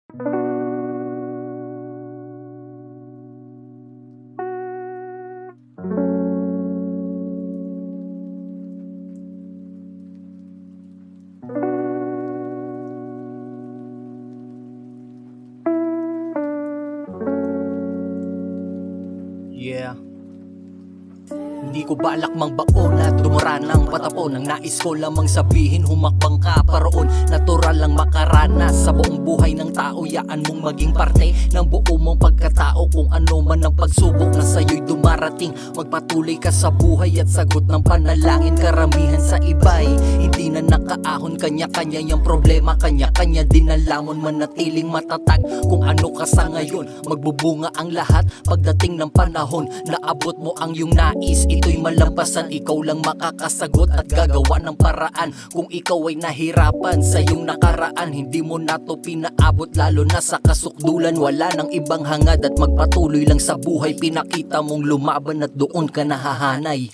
Yeah. Hindi ko balak mang baon at dumura ng patapon. Ang nais ko lamang sabihin, humakbang ka paroon. Natural lang makaranas sa buong buhay ng tao. Yaan mong maging parte ng buo mong pagkatao. Kung ano man ang pagsubok na sa'yo'y dumarating, magpatuloy ka sa buhay at sagot ng panalangin. Karamihan sa iba'y hindi na nakaahon. Kanya-kanya yung problema, kanya-kanya din ang lamon. Manatiling matatag kung ano ka sa ngayon. Magbubunga ang lahat pagdating ng panahon. Naabot mo ang iyong nais, ito'y malampasan. Ikaw lang makakasagot at gagawa ng paraan. Kung ikaw ay nahirapan sa iyong nakaraan, hindi mo na to pinaabot, lalo na sa kasukdulan. Wala nang ibang hangad at magpatuloy lang sa buhay. Pinakita mong lumaban at doon ka nahahanay.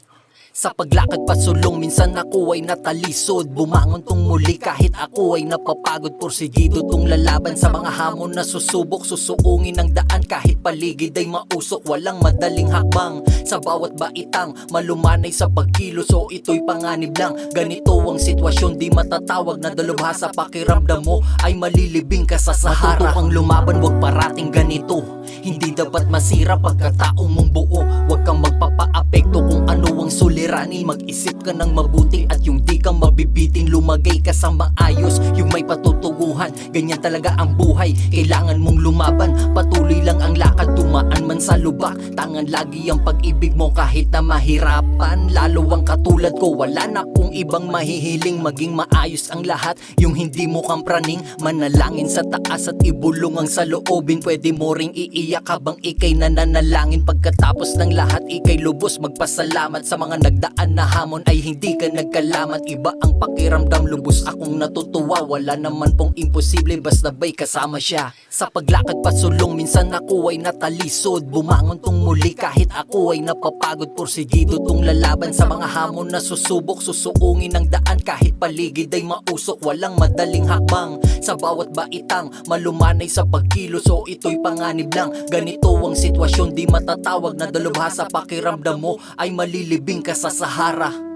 Sa paglakad pasulong, minsan ako ay natalisod. Bumangon tong muli kahit ako ay napapagod. Porsigido tong lalaban sa mga hamon na susubok. Susuungin ang daan kahit paligid ay mausok. Walang madaling hakbang sa bawat baitang malumanay sa pagkilos. So ito'y panganib lang, ganito ang sitwasyon. Di matatawag na dalubhasa, pakiramdam mo ay malilibing ka sa Sahara. Matuto kang lumaban, wag parating ganito. Hindi dapat masira pagkatao mong buo. Huwag kang magpapaapekto kung ano ang suliranin. Mag-isip ka ng mabuti at yung di ka mabibitin. Lumagay ka sa maayos, yung may patutuguhan. Ganyan talaga ang buhay, kailangan mong lumaban. Patuloy lang ang lakad, tumaan man sa lubak. Tangan lagi ang pag-ibig mo kahit na mahirapan. Lalo ang katulad ko, wala na kung ibang mahihiling. Maging maayos ang lahat, yung hindi mo kang praning. Manalangin sa taas at ibulong ang saloobin. Pwede mo ring iiyak habang ikay nananalangin. Pagkatapos ng lahat, ikay lubos magpasalamat. Sa mga nagdaan na hamon ay hindi ka nagkalamat. Iba ang pakiramdam, lubos akong natutuwa. Wala naman pong imposible basta ba'y kasama siya. Sa paglakad pasulong, minsan ako ay natalisod. Bumangon tong muli kahit ako ay napapagod. Porsigido tong lalaban sa mga hamon na susubok. Susuungin ang daan kahit paligid ay mausok. Walang madaling hakbang sa bawat baitang malumanay sa pagkilos. So ito'y panganib lang, ganito ang sitwasyon. Di matatawag na dalubhasa, pakiramdam mo ay malilibing ka sa Sahara.